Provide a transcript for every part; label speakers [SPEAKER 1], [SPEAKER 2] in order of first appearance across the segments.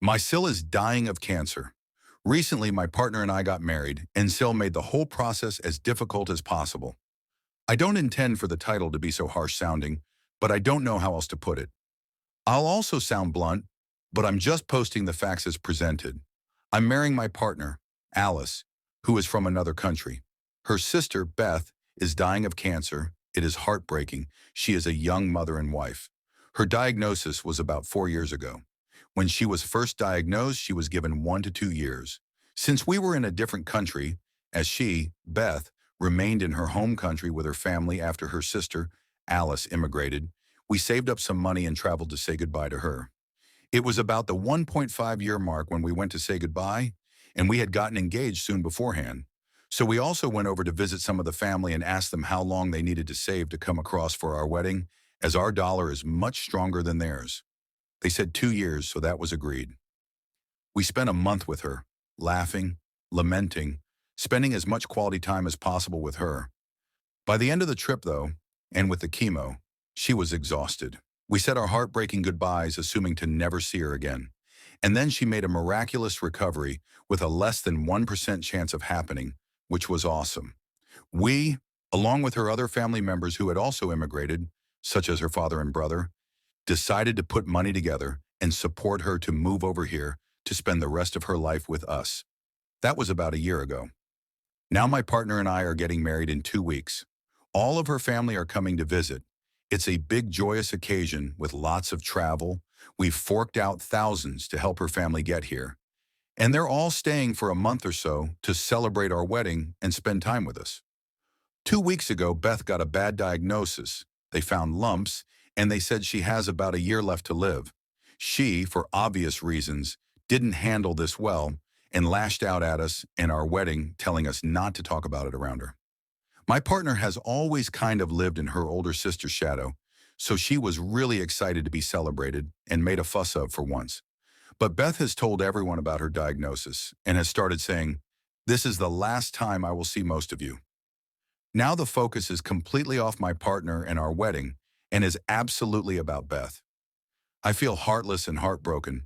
[SPEAKER 1] My SIL is dying of cancer. Recently, my partner and I got married, and SIL made the whole process as difficult as possible. I don't intend for the title to be so harsh sounding, but I don't know how else to put it. I'll also sound blunt, but I'm just posting the facts as presented. I'm marrying my partner, Alice, who is from another country. Her sister, Beth, is dying of cancer. It is heartbreaking. She is a young mother and wife. Her diagnosis was about 4 years ago. When she was first diagnosed, she was given 1 to 2 years. Since we were in a different country, as she, Beth, remained in her home country with her family after her sister, Alice, immigrated, we saved up some money and traveled to say goodbye to her. It was about the 1.5-year mark when we went to say goodbye, and we had gotten engaged soon beforehand. So we also went over to visit some of the family and asked them how long they needed to save to come across for our wedding, as our dollar is much stronger than theirs. They said 2 years, so that was agreed. We spent a month with her, laughing, lamenting, spending as much quality time as possible with her. By the end of the trip, though, and with the chemo, she was exhausted. We said our heartbreaking goodbyes, assuming to never see her again. And then she made a miraculous recovery with a less than 1% chance of happening, which was awesome. We, along with her other family members who had also immigrated, such as her father and brother, decided to put money together and support her to move over here to spend the rest of her life with us. That was about a year ago. Now my partner and I are getting married in 2 weeks. All of her family are coming to visit. It's a big joyous occasion with lots of travel. We've forked out thousands to help her family get here. And they're all staying for a month or so to celebrate our wedding and spend time with us. 2 weeks ago, Beth got a bad diagnosis. They found lumps, and they said she has about a year left to live. She, for obvious reasons, didn't handle this well and lashed out at us and our wedding, telling us not to talk about it around her. My partner has always kind of lived in her older sister's shadow, so she was really excited to be celebrated and made a fuss of for once. But Beth has told everyone about her diagnosis and has started saying, "This is the last time I will see most of you." Now the focus is completely off my partner and our wedding and is absolutely about Beth. I feel heartless and heartbroken,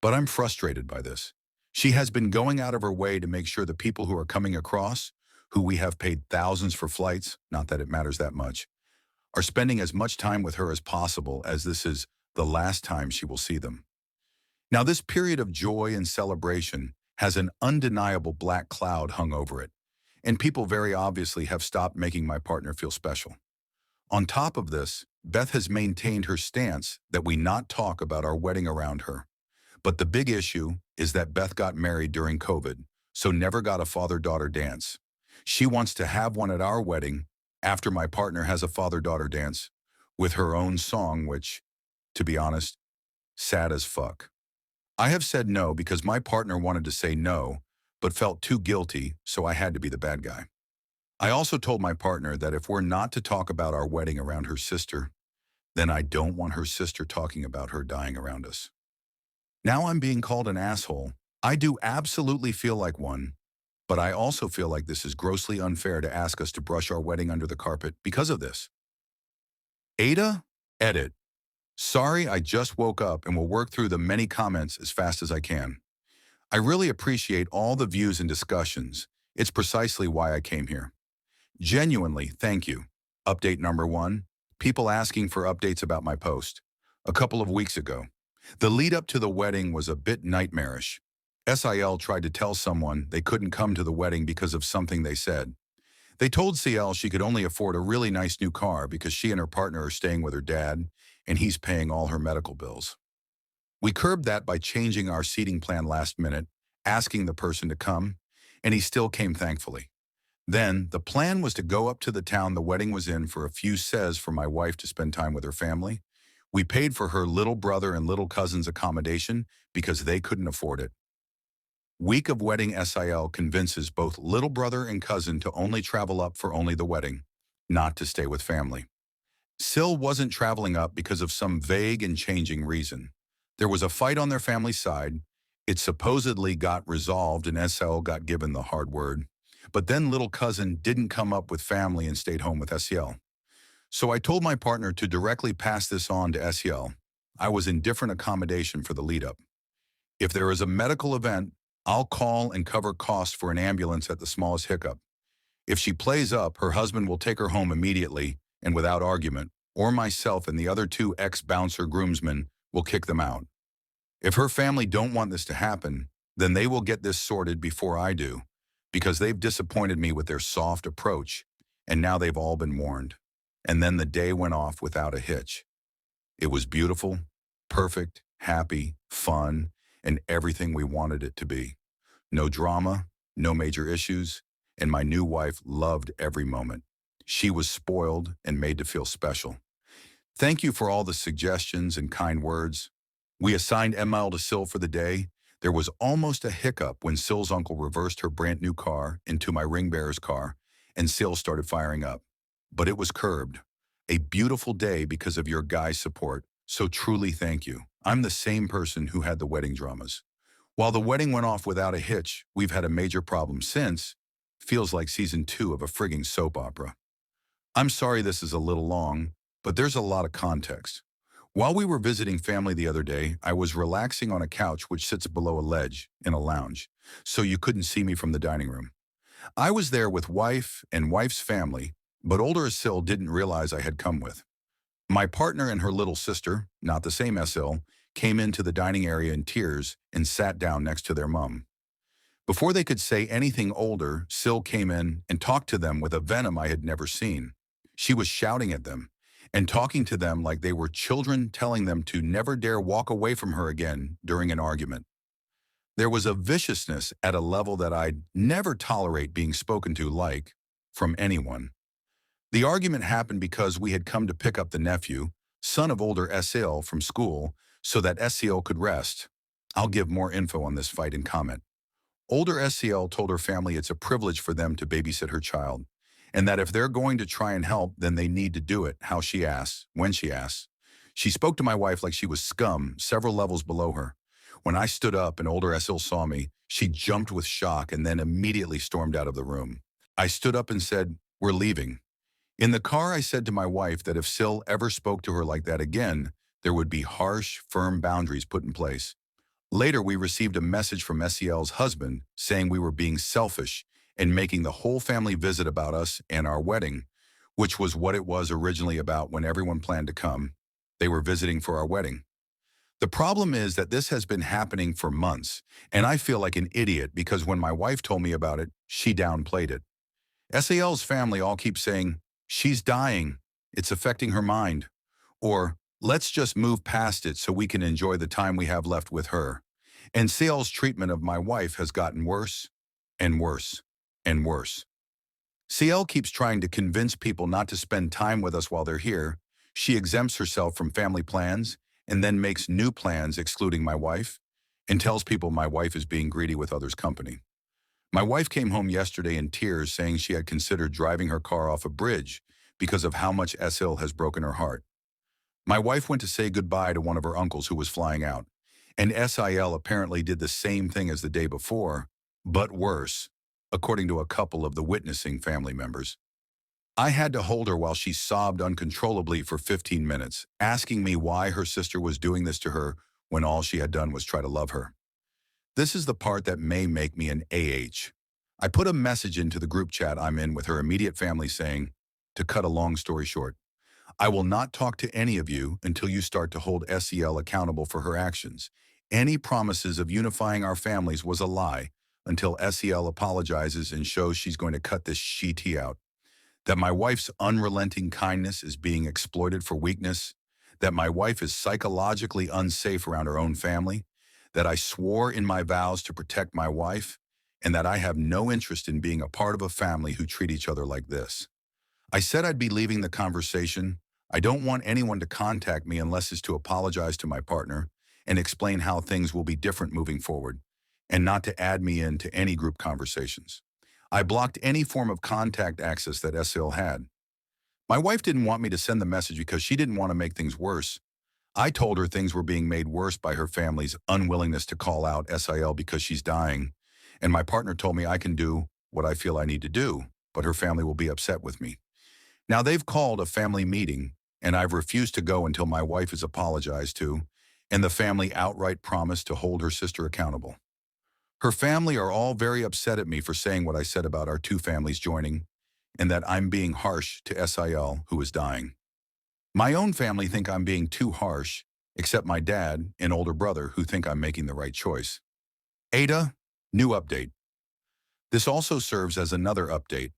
[SPEAKER 1] but I'm frustrated by this. She has been going out of her way to make sure the people who are coming across, who we have paid thousands for flights, not that it matters that much, are spending as much time with her as possible, as this is the last time she will see them. Now this period of joy and celebration has an undeniable black cloud hung over it, and people very obviously have stopped making my partner feel special. On top of this, Beth has maintained her stance that we not talk about our wedding around her. But the big issue is that Beth got married during COVID, so never got a father-daughter dance. She wants to have one at our wedding after my partner has a father-daughter dance with her own song, which, to be honest, sad as fuck. I have said no because my partner wanted to say no, but felt too guilty, so I had to be the bad guy. I also told my partner that if we're not to talk about our wedding around her sister, then I don't want her sister talking about her dying around us. Now I'm being called an asshole. I do absolutely feel like one, but I also feel like this is grossly unfair to ask us to brush our wedding under the carpet because of this. Ada, edit. Sorry, I just woke up and will work through the many comments as fast as I can. I really appreciate all the views and discussions. It's precisely why I came here. Genuinely, thank you. Update number 1, people asking for updates about my post. A couple of weeks ago. The lead up to the wedding was a bit nightmarish. SIL tried to tell someone they couldn't come to the wedding because of something they said. They told CL she could only afford a really nice new car because she and her partner are staying with her dad, and he's paying all her medical bills. We curbed that by changing our seating plan last minute, asking the person to come, and he still came thankfully. Then, the plan was to go up to the town the wedding was in for a few says for my wife to spend time with her family. We paid for her little brother and little cousin's accommodation because they couldn't afford it. Week of wedding, SIL convinces both little brother and cousin to only travel up for only the wedding, not to stay with family. SIL wasn't traveling up because of some vague and changing reason. There was a fight on their family side. It supposedly got resolved and SIL got given the hard word. But then little cousin didn't come up with family and stayed home with SIL. So I told my partner to directly pass this on to SIL. I was in different accommodation for the lead-up. If there is a medical event, I'll call and cover costs for an ambulance at the smallest hiccup. If she plays up, her husband will take her home immediately and without argument, or myself and the other two ex-bouncer groomsmen will kick them out. If her family don't want this to happen, then they will get this sorted before I do, because they've disappointed me with their soft approach, and now they've all been warned. And then the day went off without a hitch. It was beautiful, perfect, happy, fun, and everything we wanted it to be. No drama, no major issues, and my new wife loved every moment. She was spoiled and made to feel special. Thank you for all the suggestions and kind words. We assigned ML to Sil for the day. There was almost a hiccup when Sil's uncle reversed her brand new car into my ring bearer's car, and Sil started firing up. But it was curbed. A beautiful day because of your guys' support, so truly thank you. I'm the same person who had the wedding dramas. While the wedding went off without a hitch, we've had a major problem since. Feels like season 2 of a frigging soap opera. I'm sorry this is a little long, but there's a lot of context. While we were visiting family the other day, I was relaxing on a couch which sits below a ledge in a lounge, so you couldn't see me from the dining room. I was there with wife and wife's family, but older Sil didn't realize I had come with. My partner and her little sister, not the same SIL, came into the dining area in tears and sat down next to their mum. Before they could say anything, older Sil came in and talked to them with a venom I had never seen. She was shouting at them and talking to them like they were children, telling them to never dare walk away from her again during an argument. There was a viciousness at a level that I'd never tolerate being spoken to like from anyone. The argument happened because we had come to pick up the nephew, son of older SIL, from school so that SIL could rest. I'll give more info on this fight in comment. Older SIL told her family it's a privilege for them to babysit her child, and that if they're going to try and help, then they need to do it how she asks, when she asks. She spoke to my wife like she was scum, several levels below her. When I stood up and older SIL saw me, she jumped with shock and then immediately stormed out of the room. I stood up and said, "We're leaving." In the car, I said to my wife that if Sil ever spoke to her like that again, there would be harsh, firm boundaries put in place. Later, we received a message from SEL's husband saying we were being selfish and making the whole family visit about us and our wedding, which was what it was originally about when everyone planned to come. They were visiting for our wedding. The problem is that this has been happening for months, and I feel like an idiot because when my wife told me about it, she downplayed it. SEL's family all keep saying, "She's dying, it's affecting her mind," or "Let's just move past it so we can enjoy the time we have left with her." And SEL's treatment of my wife has gotten worse and worse and worse. CL keeps trying to convince people not to spend time with us while they're here. She exempts herself from family plans and then makes new plans excluding my wife and tells people my wife is being greedy with others' company. My wife came home yesterday in tears saying she had considered driving her car off a bridge because of how much SIL has broken her heart. My wife went to say goodbye to one of her uncles who was flying out, and SIL apparently did the same thing as the day before, but worse, according to a couple of the witnessing family members. I had to hold her while she sobbed uncontrollably for 15 minutes, asking me why her sister was doing this to her when all she had done was try to love her. This is the part that may make me an AH. I put a message into the group chat I'm in with her immediate family saying, to cut a long story short, I will not talk to any of you until you start to hold SEL accountable for her actions. Any promises of unifying our families was a lie until SEL apologizes and shows she's going to cut this tea out. That my wife's unrelenting kindness is being exploited for weakness. That my wife is psychologically unsafe around her own family. That I swore in my vows to protect my wife. And that I have no interest in being a part of a family who treat each other like this. I said I'd be leaving the conversation. I don't want anyone to contact me unless it's to apologize to my partner and explain how things will be different moving forward, and not to add me into any group conversations. I blocked any form of contact access that SIL had. My wife didn't want me to send the message because she didn't want to make things worse. I told her things were being made worse by her family's unwillingness to call out SIL because she's dying, and my partner told me I can do what I feel I need to do, but her family will be upset with me. Now they've called a family meeting, and I've refused to go until my wife is apologized to, and the family outright promised to hold her sister accountable. Her family are all very upset at me for saying what I said about our two families joining, and that I'm being harsh to SIL, who is dying. My own family think I'm being too harsh, except my dad and older brother who think I'm making the right choice. Ada, new update. This also serves as another update.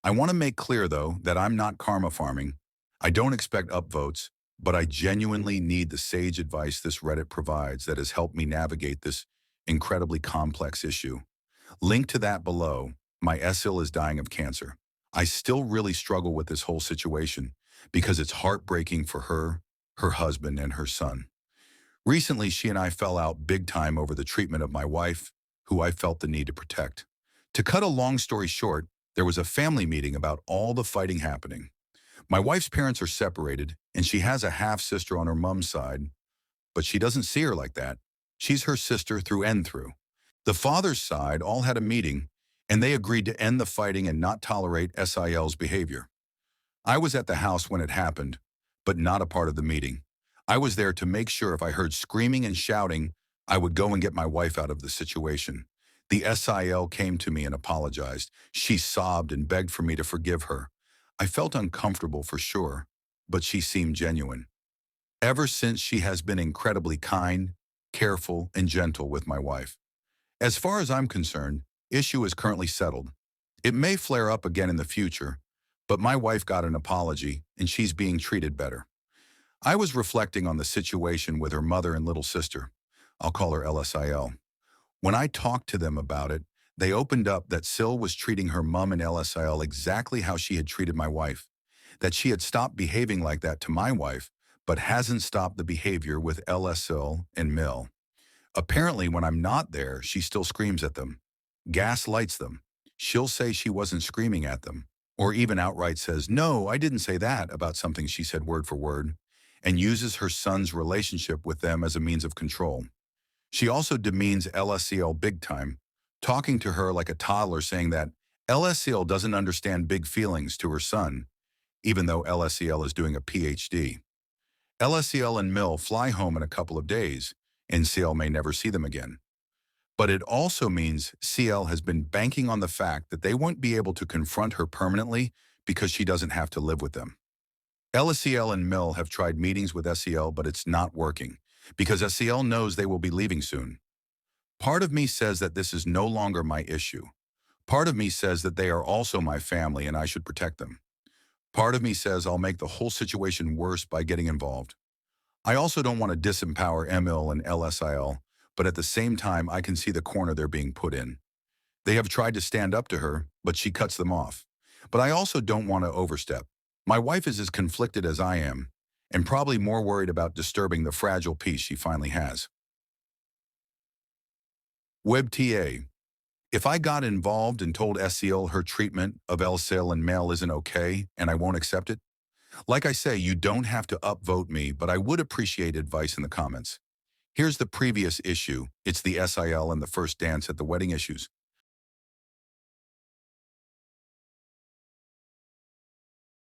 [SPEAKER 1] I want to make clear, though, that I'm not karma farming. I don't expect upvotes, but I genuinely need the sage advice this Reddit provides that has helped me navigate this incredibly complex issue. Link to that below. My SIL is dying of cancer. I still really struggle with this whole situation because it's heartbreaking for her, her husband, and her son. Recently, she and I fell out big time over the treatment of my wife, who I felt the need to protect. To cut a long story short, there was a family meeting about all the fighting happening. My wife's parents are separated, and she has a half-sister on her mom's side, but she doesn't see her like that. She's her sister through and through. The father's side all had a meeting, and they agreed to end the fighting and not tolerate SIL's behavior. I was at the house when it happened, but not a part of the meeting. I was there to make sure if I heard screaming and shouting, I would go and get my wife out of the situation. The SIL came to me and apologized. She sobbed and begged for me to forgive her. I felt uncomfortable for sure, but she seemed genuine. Ever since, she has been incredibly kind, careful, and gentle with my wife. As far as I'm concerned, issue is currently settled. It may flare up again in the future, but my wife got an apology and she's being treated better. I was reflecting on the situation with her mother and little sister. I'll call her LSIL. When I talked to them about it, they opened up that SIL was treating her mom and LSIL exactly how she had treated my wife, that she had stopped behaving like that to my wife, but hasn't stopped the behavior with LSIL and Mill. Apparently, when I'm not there, she still screams at them, gaslights them. She'll say she wasn't screaming at them, or even outright says, "No, I didn't say that," about something she said word for word, and uses her son's relationship with them as a means of control. She also demeans LSCL big time, talking to her like a toddler, saying that LSCL doesn't understand big feelings to her son, even though LSCL is doing a PhD. LSCL and Mill fly home in a couple of days, and CL may never see them again. But it also means CL has been banking on the fact that they won't be able to confront her permanently because she doesn't have to live with them. LSCL and Mill have tried meetings with SEL, but it's not working because SEL knows they will be leaving soon. Part of me says that this is no longer my issue. Part of me says that they are also my family and I should protect them. Part of me says I'll make the whole situation worse by getting involved. I also don't want to disempower ML and LSIL, but at the same time, I can see the corner they're being put in. They have tried to stand up to her, but she cuts them off. But I also don't want to overstep. My wife is as conflicted as I am, and probably more worried about disturbing the fragile peace she finally has. WebTA. If I got involved and told SEL her treatment of LSIL and Mel isn't okay, and I won't accept it, like I say, you don't have to upvote me, but I would appreciate advice in the comments. Here's the previous issue. It's the SIL and the first dance at the wedding issues.